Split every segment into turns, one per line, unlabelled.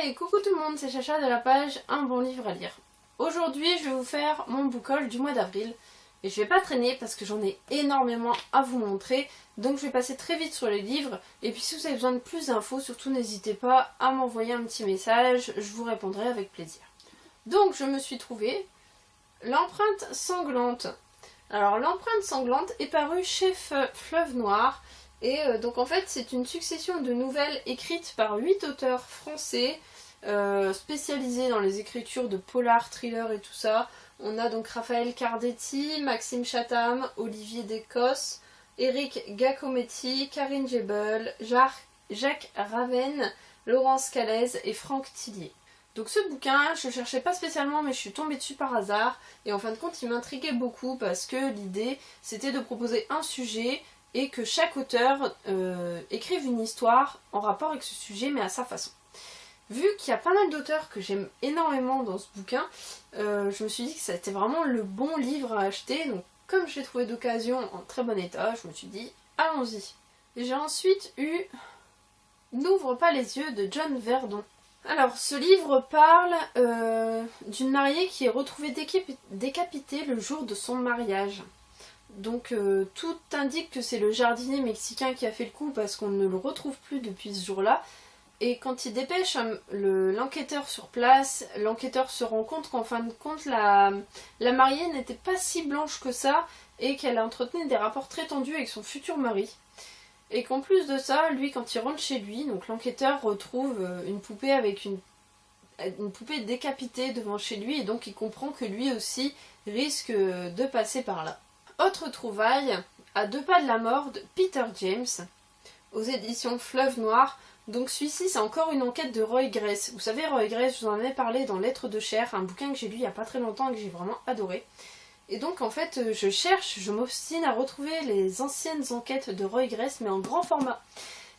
Et coucou tout le monde, c'est Chacha de la page Un bon livre à lire. Aujourd'hui je vais vous faire mon book haul du mois d'avril. Et je vais pas traîner parce que j'en ai énormément à vous montrer. Donc je vais passer très vite sur les livres. Et puis si vous avez besoin de plus d'infos, surtout n'hésitez pas à m'envoyer un petit message. Je vous répondrai avec plaisir. Donc je me suis trouvé L'empreinte sanglante. Alors l'empreinte sanglante est parue chez Fleuve Noir. Et donc en fait c'est une succession de nouvelles écrites par 8 auteurs français spécialisés dans les écritures de polar, thriller et tout ça. On a donc Raphaël Cardetti, Maxime Chatham, Olivier Descosses, Eric Giacometti, Karine Jebel, Jacques Raven, Laurence Calez et Franck Tillier. Donc ce bouquin, je ne cherchais pas spécialement mais je suis tombée dessus par hasard et en fin de compte il m'intriguait beaucoup parce que l'idée c'était de proposer un sujet et que chaque auteur écrive une histoire en rapport avec ce sujet mais à sa façon. Vu qu'il y a pas mal d'auteurs que j'aime énormément dans ce bouquin, je me suis dit que c'était vraiment le bon livre à acheter. Donc comme je l'ai trouvé d'occasion en très bon état, je me suis dit allons-y. J'ai ensuite eu N'ouvre pas les yeux de John Verdon. Alors ce livre parle d'une mariée qui est retrouvée décapitée le jour de son mariage. Donc tout indique que c'est le jardinier mexicain qui a fait le coup parce qu'on ne le retrouve plus depuis ce jour-là. Et quand il dépêche l'enquêteur sur place, l'enquêteur se rend compte qu'en fin de compte la mariée n'était pas si blanche que ça et qu'elle entretenait des rapports très tendus avec son futur mari. Et qu'en plus de ça, lui quand il rentre chez lui, donc l'enquêteur retrouve une poupée avec une poupée décapitée devant chez lui et donc il comprend que lui aussi risque de passer par là. Autre trouvaille, À 2 pas de la mort de Peter James, aux éditions Fleuve Noir. Donc celui-ci c'est encore une enquête de Roy Grace. Vous savez Roy Grace, je vous en ai parlé dans Lettres de chair, un bouquin que j'ai lu il n'y a pas très longtemps et que j'ai vraiment adoré. Et donc en fait je m'obstine à retrouver les anciennes enquêtes de Roy Grace mais en grand format.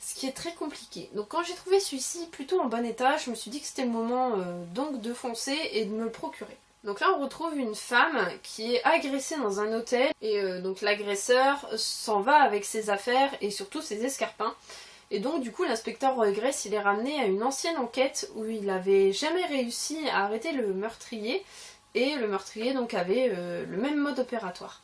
Ce qui est très compliqué. Donc quand j'ai trouvé celui-ci plutôt en bon état, je me suis dit que c'était le moment donc de foncer et de me le procurer. Donc là on retrouve une femme qui est agressée dans un hôtel et donc l'agresseur s'en va avec ses affaires et surtout ses escarpins. Et donc du coup l'inspecteur Roy Grace il est ramené à une ancienne enquête où il n'avait jamais réussi à arrêter le meurtrier et le meurtrier donc avait le même mode opératoire.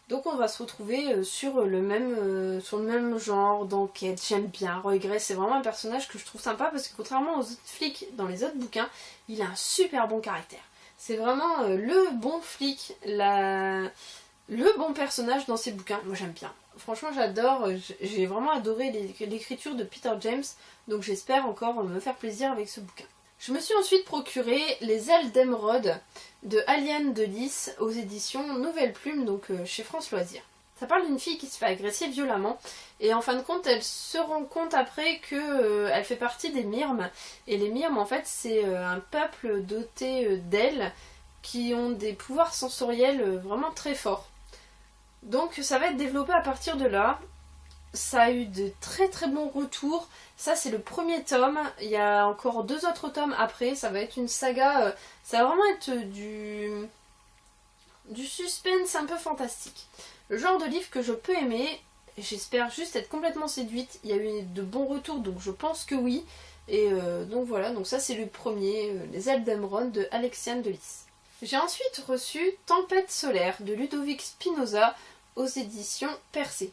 Donc on va se retrouver sur le même genre d'enquête. J'aime bien Roy Grace, c'est vraiment un personnage que je trouve sympa parce que contrairement aux autres flics dans les autres bouquins, il a un super bon caractère. C'est vraiment le bon flic, le bon personnage dans ces bouquins. Moi j'aime bien. Franchement j'adore, j'ai vraiment adoré l'écriture de Peter James, donc j'espère encore me faire plaisir avec ce bouquin. Je me suis ensuite procuré Les ailes d'émeraude de Aliane de Lys aux éditions Nouvelle Plume, donc chez France Loisirs. Ça parle d'une fille qui se fait agresser violemment et en fin de compte elle se rend compte après qu'elle fait partie des Myrmes. Et les Myrmes en fait c'est un peuple doté d'ailes qui ont des pouvoirs sensoriels vraiment très forts. Donc ça va être développé à partir de là. Ça a eu de très très bons retours. Ça c'est le premier tome. Il y a encore 2 autres tomes après. Ça va être une saga. Ça va vraiment être du suspense un peu fantastique. Le genre de livre que je peux aimer. J'espère juste être complètement séduite. Il y a eu de bons retours donc je pense que oui. Et donc voilà. Donc ça c'est le premier. Les ailes d'émeraude de Alexiane de Lys. J'ai ensuite reçu Tempête solaire de Ludovic Spinoza aux éditions Percé.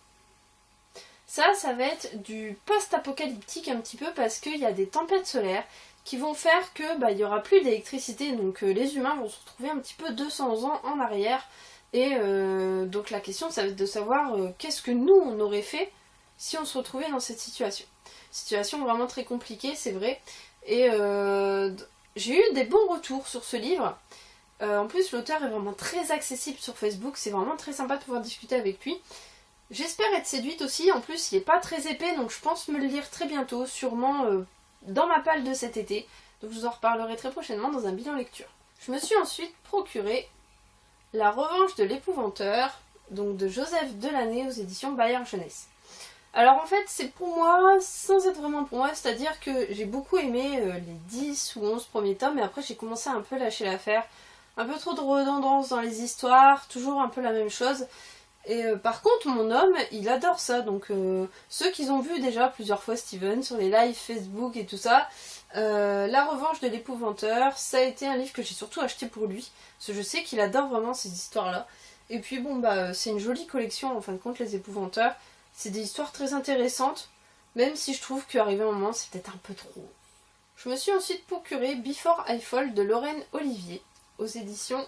Ça va être du post-apocalyptique un petit peu parce qu'il y a des tempêtes solaires qui vont faire que il n'y aura plus d'électricité, donc les humains vont se retrouver un petit peu 200 ans en arrière. Et donc la question ça va être de savoir qu'est-ce que nous on aurait fait si on se retrouvait dans cette situation. Situation vraiment très compliquée, c'est vrai. Et j'ai eu des bons retours sur ce livre. En plus l'auteur est vraiment très accessible sur Facebook, c'est vraiment très sympa de pouvoir discuter avec lui. J'espère être séduite aussi, en plus il n'est pas très épais donc je pense me le lire très bientôt, sûrement dans ma palle de cet été. Donc je vous en reparlerai très prochainement dans un bilan lecture. Je me suis ensuite procuré La revanche de l'épouvanteur, donc de Joseph Delaney aux éditions Bayard Jeunesse. Alors en fait c'est pour moi, sans être vraiment pour moi, c'est-à-dire que j'ai beaucoup aimé les 10 ou 11 premiers tomes et après j'ai commencé à un peu lâcher l'affaire. Un peu trop de redondance dans les histoires, toujours un peu la même chose. Et par contre, mon homme, il adore ça. Donc ceux qui ont vu déjà plusieurs fois Steven sur les lives Facebook et tout ça, La Revanche de l'Épouvanteur, ça a été un livre que j'ai surtout acheté pour lui. Parce que je sais qu'il adore vraiment ces histoires-là. Et puis bon, bah c'est une jolie collection en fin de compte, Les Épouvanteurs. C'est des histoires très intéressantes, même si je trouve qu'arrivé un moment, c'est peut-être un peu trop. Je me suis ensuite procuré Before I Fall de Lorraine Olivier, aux éditions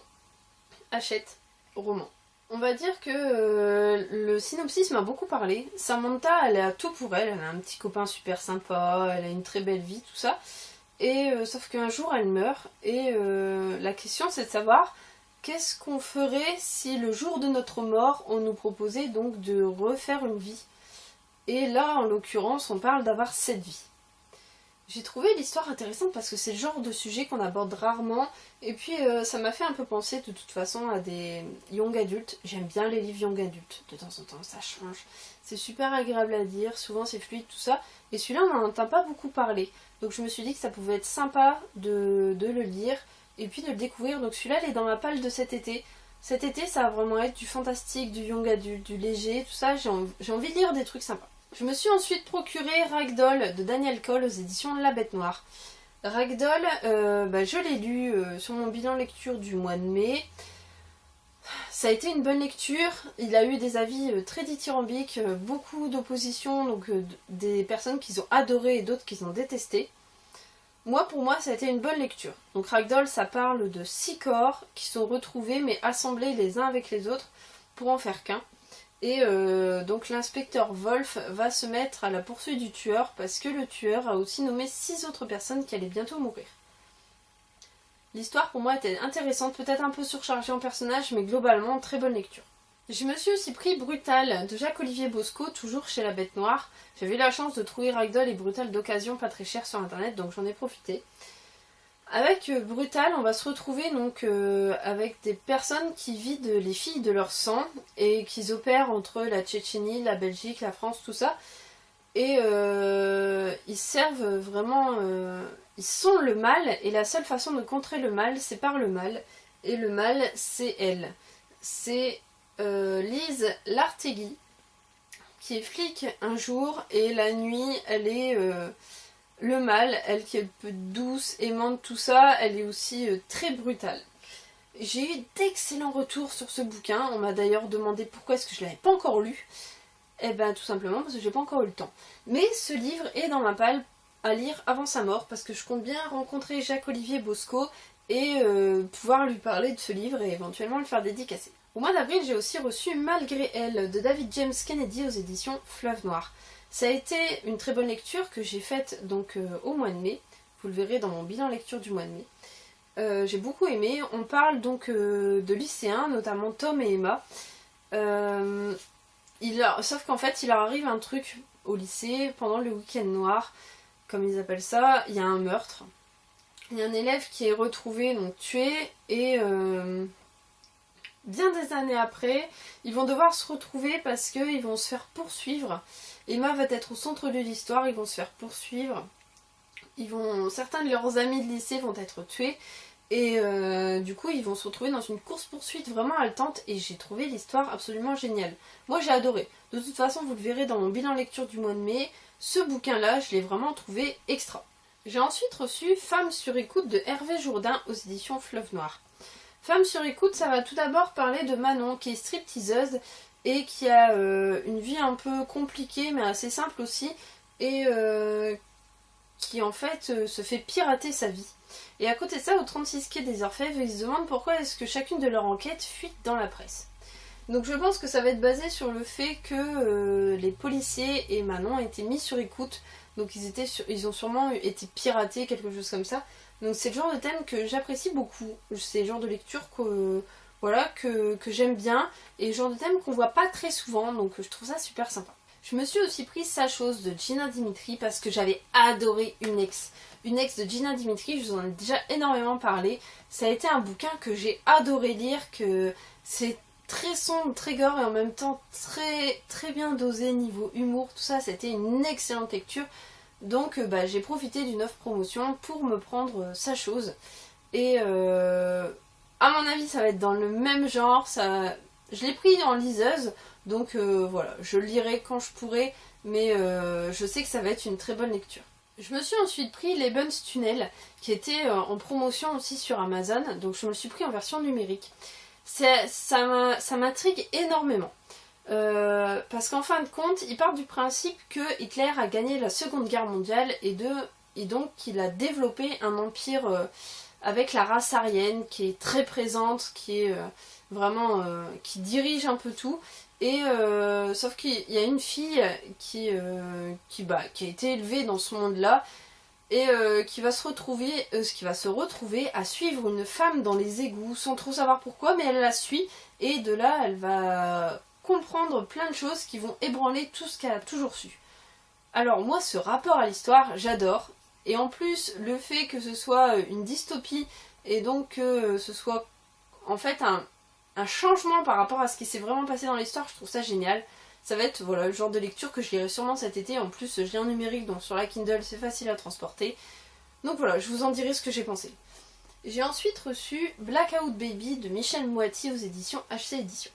Hachette Roman. On va dire que le synopsis m'a beaucoup parlé. Samantha, elle a tout pour elle. Elle a un petit copain super sympa, elle a une très belle vie, tout ça. Et sauf qu'un jour, elle meurt. Et la question, c'est de savoir qu'est-ce qu'on ferait si le jour de notre mort, on nous proposait donc de refaire une vie. Et là, en l'occurrence, on parle d'avoir 7 vies. J'ai trouvé l'histoire intéressante parce que c'est le genre de sujet qu'on aborde rarement. Et puis ça m'a fait un peu penser de toute façon à des young adultes. J'aime bien les livres young adultes, de temps en temps ça change. C'est super agréable à lire, souvent c'est fluide tout ça. Et celui-là on n'en entend pas beaucoup parler. Donc je me suis dit que ça pouvait être sympa de le lire et puis de le découvrir. Donc celui-là il est dans ma palle de cet été. Cet été ça va vraiment être du fantastique, du young adulte, du léger, tout ça. J'ai envie de lire des trucs sympas. Je me suis ensuite procuré Ragdoll de Daniel Cole aux éditions La Bête Noire. Ragdoll, je l'ai lu sur mon bilan lecture du mois de mai. Ça a été une bonne lecture. Il a eu des avis très dithyrambiques, beaucoup d'opposition, donc des personnes qui ont adoré et d'autres qui ont détesté. Pour moi, ça a été une bonne lecture. Donc Ragdoll, ça parle de 6 corps qui sont retrouvés mais assemblés les uns avec les autres pour en faire qu'un. Et donc l'inspecteur Wolf va se mettre à la poursuite du tueur parce que le tueur a aussi nommé 6 autres personnes qui allaient bientôt mourir. L'histoire pour moi était intéressante, peut-être un peu surchargée en personnages, mais globalement très bonne lecture. Je me suis aussi pris Brutal de Jacques-Olivier Bosco, toujours chez La Bête Noire. J'avais eu la chance de trouver Ragdoll et Brutal d'occasion pas très cher sur internet, donc j'en ai profité. Avec Brutal, on va se retrouver donc avec des personnes qui vident les filles de leur sang et qui opèrent entre la Tchétchénie, la Belgique, la France, tout ça. Et ils servent vraiment... ils sont le mal et la seule façon de contrer le mal, c'est par le mal. Et le mal, c'est elle. C'est Lise Lartegui qui est flic un jour et la nuit, elle est... le mal, elle qui est un peu douce, aimante, tout ça, elle est aussi très brutale. J'ai eu d'excellents retours sur ce bouquin. On m'a d'ailleurs demandé pourquoi est-ce que je ne l'avais pas encore lu. Eh ben tout simplement parce que j'ai pas encore eu le temps. Mais ce livre est dans ma palle à lire avant sa mort parce que je compte bien rencontrer Jacques-Olivier Bosco et pouvoir lui parler de ce livre et éventuellement le faire dédicacer. Au mois d'avril, j'ai aussi reçu Malgré elle de David James Kennedy aux éditions Fleuve Noir. Ça a été une très bonne lecture que j'ai faite donc au mois de mai. Vous le verrez dans mon bilan lecture du mois de mai. J'ai beaucoup aimé. On parle donc de lycéens, notamment Tom et Emma. Sauf qu'en fait, il leur arrive un truc au lycée pendant le week-end noir, comme ils appellent ça. Il y a un meurtre. Il y a un élève qui est retrouvé, donc tué, et bien des années après, ils vont devoir se retrouver parce qu'ils vont se faire poursuivre. Emma va être au centre de l'histoire, ils vont se faire poursuivre. Certains de leurs amis de lycée vont être tués. Et du coup, ils vont se retrouver dans une course-poursuite vraiment haletante. Et j'ai trouvé l'histoire absolument géniale. Moi, j'ai adoré. De toute façon, vous le verrez dans mon bilan lecture du mois de mai. Ce bouquin-là, je l'ai vraiment trouvé extra. J'ai ensuite reçu Femme sur écoute de Hervé Jourdain aux éditions Fleuve Noir. Femme sur écoute, ça va tout d'abord parler de Manon, qui est stripteaseuse et qui a une vie un peu compliquée, mais assez simple aussi. Et qui en fait se fait pirater sa vie. Et à côté de ça, au 36 quai des Orfèvres, ils se demandent pourquoi est-ce que chacune de leurs enquêtes fuite dans la presse. Donc je pense que ça va être basé sur le fait que les policiers et Manon été mis sur écoute. Donc ils ont sûrement été piratés, quelque chose comme ça. Donc c'est le genre de thème que j'apprécie beaucoup. C'est le genre de lecture que j'aime bien. Et le genre de thème qu'on voit pas très souvent. Donc je trouve ça super sympa. Je me suis aussi pris Sa chose de Gina Dimitri parce que j'avais adoré Une ex. Une ex de Gina Dimitri, je vous en ai déjà énormément parlé. Ça a été un bouquin que j'ai adoré lire, que c'est très sombre, très gore et en même temps très, très bien dosé niveau humour. Tout ça, c'était une excellente lecture. Donc j'ai profité d'une offre promotion pour me prendre Sa chose. Et à mon avis, ça va être dans le même genre. Je l'ai pris en liseuse, donc voilà, je le lirai quand je pourrai, mais je sais que ça va être une très bonne lecture. Je me suis ensuite pris les Buns Tunnel, qui était en promotion aussi sur Amazon, donc je me le suis pris en version numérique. Ça m'intrigue énormément. Parce qu'en fin de compte, il part du principe que Hitler a gagné la Seconde Guerre mondiale et donc qu'il a développé un empire avec la race aryenne qui est très présente, qui est vraiment qui dirige un peu tout. Et sauf qu'il y a une fille qui a été élevée dans ce monde-là et qui va se retrouver à suivre une femme dans les égouts sans trop savoir pourquoi, mais elle la suit et de là elle va comprendre plein de choses qui vont ébranler tout ce qu'elle a toujours su. Alors moi ce rapport à l'histoire j'adore, et en plus le fait que ce soit une dystopie et donc que ce soit en fait un changement par rapport à ce qui s'est vraiment passé dans l'histoire, je trouve ça génial. Ça va être voilà, le genre de lecture que je lirai sûrement cet été. En plus je lis en numérique, donc sur la Kindle c'est facile à transporter. Donc voilà, je vous en dirai ce que j'ai pensé. J'ai ensuite reçu Blackout Baby de Michel Moati aux éditions HC Éditions.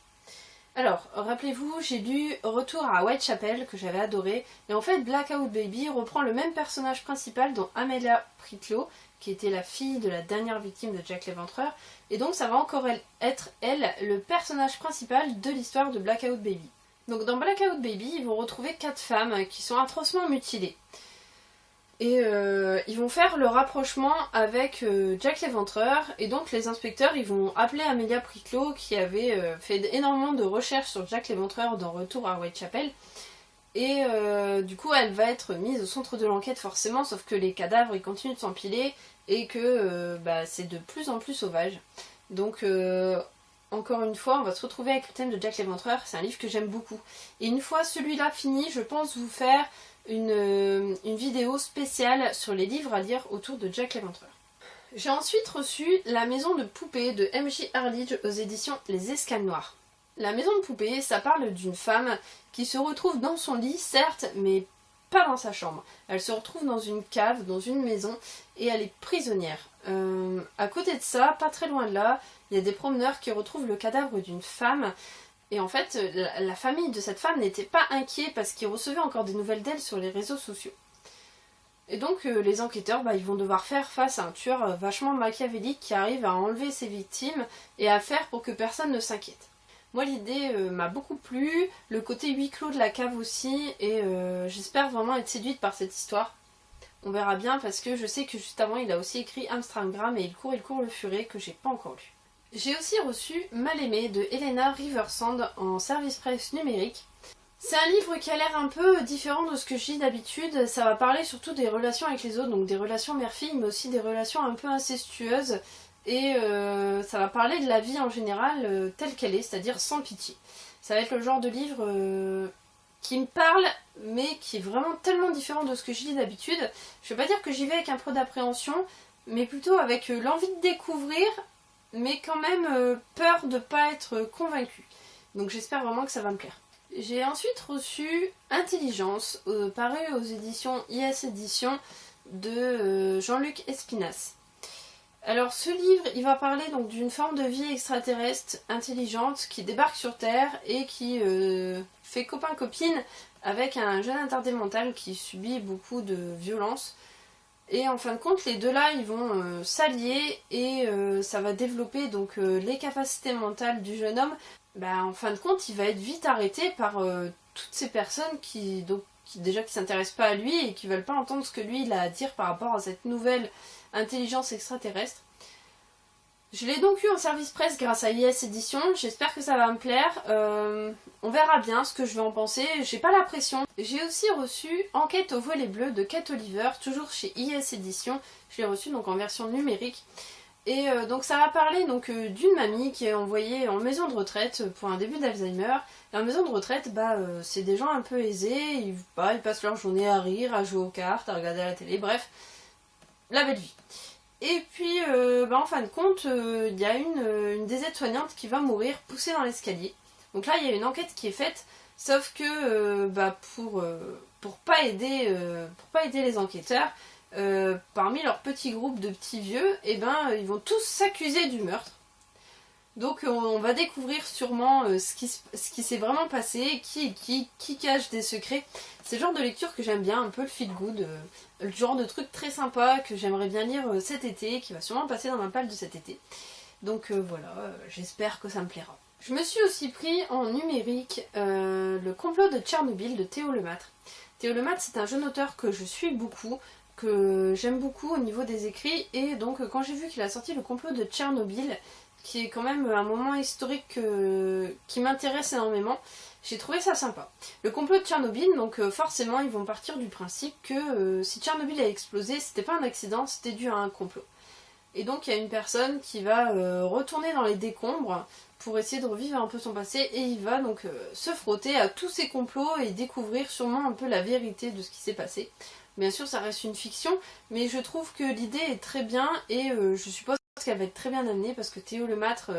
Alors, rappelez-vous, j'ai lu Retour à Whitechapel, que j'avais adoré, et en fait Blackout Baby reprend le même personnage principal dont Amelia Pritlow, qui était la fille de la dernière victime de Jack l'Éventreur, et donc ça va encore être, elle, le personnage principal de l'histoire de Blackout Baby. Donc dans Blackout Baby, ils vont retrouver 4 femmes qui sont atrocement mutilées. Et ils vont faire le rapprochement avec Jack l'Éventreur, et donc les inspecteurs ils vont appeler Amelia Pritlow qui avait fait énormément de recherches sur Jack l'Éventreur dans Retour à Whitechapel, et du coup elle va être mise au centre de l'enquête forcément, sauf que les cadavres ils continuent de s'empiler et que c'est de plus en plus sauvage. Donc encore une fois on va se retrouver avec le thème de Jack l'Éventreur, c'est un livre que j'aime beaucoup. Et une fois celui-là fini, je pense vous faire une vidéo spéciale sur les livres à lire autour de Jack l'Éventreur. J'ai ensuite reçu La Maison de Poupée de M.J. Hurlidge aux éditions Les Escales Noires. La Maison de Poupée, ça parle d'une femme qui se retrouve dans son lit, certes, mais pas dans sa chambre. Elle se retrouve dans une cave, dans une maison, et elle est prisonnière. À côté de ça, pas très loin de là, il y a des promeneurs qui retrouvent le cadavre d'une femme. Et en fait, la famille de cette femme n'était pas inquiet parce qu'ils recevaient encore des nouvelles d'elle sur les réseaux sociaux. Et donc les enquêteurs, ils vont devoir faire face à un tueur vachement machiavélique qui arrive à enlever ses victimes et à faire pour que personne ne s'inquiète. Moi l'idée m'a beaucoup plu, le côté huis clos de la cave aussi, et j'espère vraiment être séduite par cette histoire. On verra bien parce que je sais que juste avant il a aussi écrit Amstramgram et il court le furet que j'ai pas encore lu. J'ai aussi reçu Mal aimé de Helena Riversand en service presse numérique. C'est un livre qui a l'air un peu différent de ce que je lis d'habitude. Ça va parler surtout des relations avec les autres, donc des relations mère-fille, mais aussi des relations un peu incestueuses. Et ça va parler de la vie en général telle qu'elle est, c'est-à-dire sans pitié. Ça va être le genre de livre qui me parle, mais qui est vraiment tellement différent de ce que je lis d'habitude. Je ne vais pas dire que j'y vais avec un peu d'appréhension, mais plutôt avec l'envie de découvrir, mais quand même peur de ne pas être convaincue. Donc j'espère vraiment que ça va me plaire. J'ai ensuite reçu Intelligence, paru aux éditions IS Éditions de Jean-Luc Espinasse. Alors ce livre, il va parler donc d'une forme de vie extraterrestre intelligente qui débarque sur Terre et qui fait copain-copine avec un jeune attardé mental qui subit beaucoup de violence. Et en fin de compte, les deux là, ils vont s'allier et ça va développer donc les capacités mentales du jeune homme. En fin de compte, il va être vite arrêté par toutes ces personnes qui s'intéressent pas à lui et qui veulent pas entendre ce que lui il a à dire par rapport à cette nouvelle intelligence extraterrestre. Je l'ai donc eu en service presse grâce à IS Éditions, j'espère que ça va me plaire. On verra bien ce que je vais en penser, j'ai pas la pression. J'ai aussi reçu Enquête au volet bleu de Kate Oliver, toujours chez IS Éditions. Je l'ai reçu donc en version numérique. Et donc ça va parler d'une mamie qui est envoyée en maison de retraite pour un début d'Alzheimer. Et en maison de retraite, c'est des gens un peu aisés, ils passent leur journée à rire, à jouer aux cartes, à regarder la télé, bref, la belle vie. Et puis en fin de compte, il y a une des aides-soignantes qui va mourir poussée dans l'escalier. Donc là il y a une enquête qui est faite, sauf que pour pas aider les enquêteurs, parmi leur petit groupe de petits vieux, ils vont tous s'accuser du meurtre. Donc on va découvrir sûrement ce qui s'est vraiment passé, qui cache des secrets. C'est le genre de lecture que j'aime bien, un peu le feel good, le genre de truc très sympa que j'aimerais bien lire cet été, qui va sûrement passer dans ma palle de cet été. Donc voilà, j'espère que ça me plaira. Je me suis aussi pris en numérique le complot de Tchernobyl de Théo Lemâtre. Théo Lemâtre, c'est un jeune auteur que je suis beaucoup, que j'aime beaucoup au niveau des écrits, et donc quand j'ai vu qu'il a sorti le complot de Tchernobyl, qui est quand même un moment historique qui m'intéresse énormément, j'ai trouvé ça sympa. Le complot de Tchernobyl, donc forcément ils vont partir du principe que si Tchernobyl a explosé, c'était pas un accident, c'était dû à un complot. Et donc il y a une personne qui va retourner dans les décombres pour essayer de revivre un peu son passé, et il va donc se frotter à tous ces complots et découvrir sûrement un peu la vérité de ce qui s'est passé. Bien sûr ça reste une fiction, mais je trouve que l'idée est très bien, et je suppose qu'elle va être très bien amenée, parce que Théo Lemâtre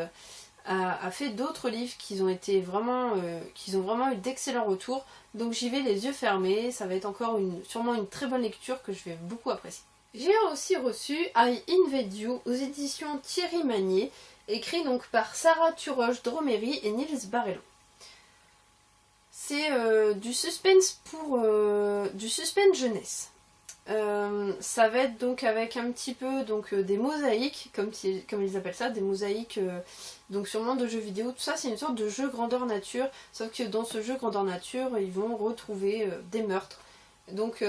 a fait d'autres livres qui ont vraiment eu d'excellents retours, donc j'y vais les yeux fermés, ça va être encore sûrement une très bonne lecture que je vais beaucoup apprécier. J'ai aussi reçu I Invade You aux éditions Thierry Magnier, écrit donc par Sarah Turoche-Droméry et Nils Barello. C'est du suspense du suspense jeunesse. Ça va être donc avec un petit peu des mosaïques, comme ils appellent ça, des mosaïques donc sûrement de jeux vidéo. Tout ça c'est une sorte de jeu grandeur nature, sauf que dans ce jeu grandeur nature ils vont retrouver des meurtres. Donc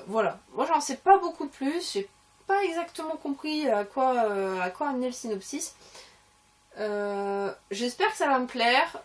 voilà, moi j'en sais pas beaucoup plus, j'ai pas exactement compris à quoi amener le synopsis. J'espère que ça va me plaire,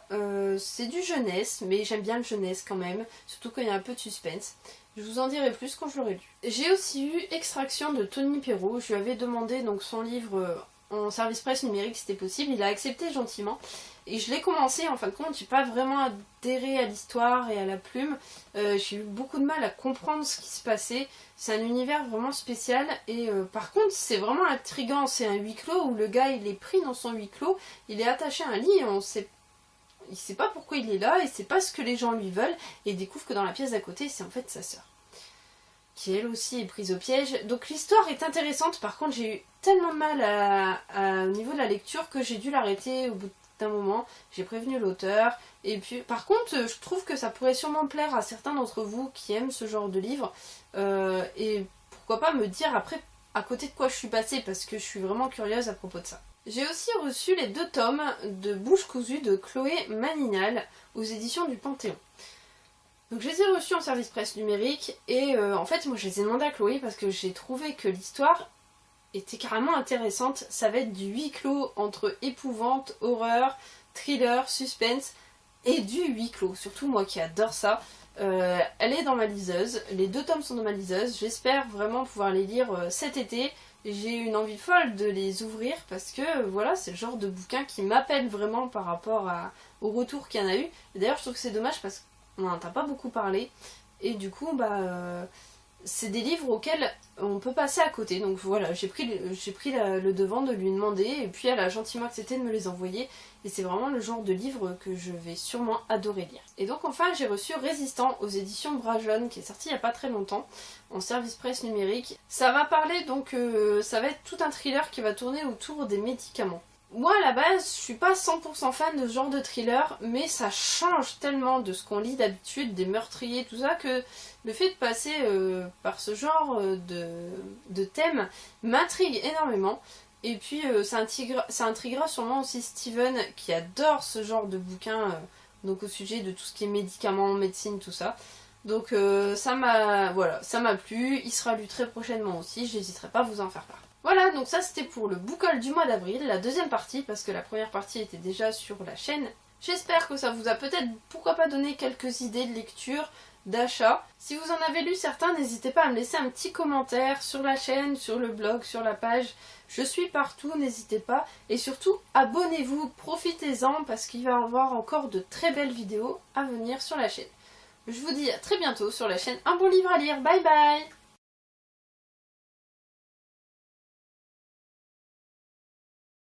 c'est du jeunesse, mais j'aime bien le jeunesse quand même, surtout quand il y a un peu de suspense. Je vous en dirai plus quand je l'aurai lu. J'ai aussi eu Extraction de Tony Perrault, je lui avais demandé donc son livre en service presse numérique si c'était possible, il a accepté gentiment. Et je l'ai commencé, en fin de compte, j'ai pas vraiment adhéré à l'histoire et à la plume. J'ai eu beaucoup de mal à comprendre ce qui se passait. C'est un univers vraiment spécial, et par contre c'est vraiment intriguant. C'est un huis clos où le gars il est pris dans son huis clos, il est attaché à un lit et il sait pas pourquoi il est là, il sait pas ce que les gens lui veulent, et il découvre que dans la pièce d'à côté c'est en fait sa sœur, qui elle aussi est prise au piège. Donc l'histoire est intéressante, par contre j'ai eu tellement de mal au niveau de la lecture que j'ai dû l'arrêter au bout d'un moment. J'ai prévenu l'auteur, et puis par contre je trouve que ça pourrait sûrement plaire à certains d'entre vous qui aiment ce genre de livre, et pourquoi pas me dire après à côté de quoi je suis passée, parce que je suis vraiment curieuse à propos de ça. J'ai aussi reçu les 2 tomes de Bouche cousue de Chloé Maninal aux éditions du Panthéon. Donc je les ai reçus en service presse numérique, et en fait moi je les ai demandés à Chloé parce que j'ai trouvé que l'histoire était carrément intéressante. Ça va être du huis clos entre épouvante, horreur, thriller, suspense, et du huis clos, surtout moi qui adore ça. Elle est dans ma liseuse, les 2 tomes sont dans ma liseuse, j'espère vraiment pouvoir les lire cet été. J'ai une envie folle de les ouvrir parce que voilà, c'est le genre de bouquin qui m'appelle vraiment par rapport au retour qu'il y en a eu. D'ailleurs je trouve que c'est dommage parce qu'on n'en a pas beaucoup parlé, et du coup c'est des livres auxquels on peut passer à côté. Donc voilà, j'ai pris le devant de lui demander, et puis elle a gentiment accepté de me les envoyer, et c'est vraiment le genre de livre que je vais sûrement adorer lire. Et donc enfin j'ai reçu Résistant aux éditions Bragelonne, qui est sorti il n'y a pas très longtemps en service presse numérique. Ça va parler donc, ça va être tout un thriller qui va tourner autour des médicaments. Moi à la base je suis pas 100% fan de ce genre de thriller, mais ça change tellement de ce qu'on lit d'habitude, des meurtriers, tout ça, que le fait de passer par ce genre de thème m'intrigue énormément. Et puis ça intriguera sûrement aussi Steven, qui adore ce genre de bouquin, donc au sujet de tout ce qui est médicaments, médecine, tout ça. Donc ça m'a plu, il sera lu très prochainement aussi, j'hésiterai pas à vous en faire part. Voilà, donc ça c'était pour le book haul du mois d'avril, la deuxième partie, parce que la première partie était déjà sur la chaîne. J'espère que ça vous a peut-être, pourquoi pas, donné quelques idées de lecture, d'achat. Si vous en avez lu certains, n'hésitez pas à me laisser un petit commentaire sur la chaîne, sur le blog, sur la page. Je suis partout, n'hésitez pas. Et surtout, abonnez-vous, profitez-en, parce qu'il va y avoir encore de très belles vidéos à venir sur la chaîne. Je vous dis à très bientôt sur la chaîne Un bon livre à lire. Bye bye!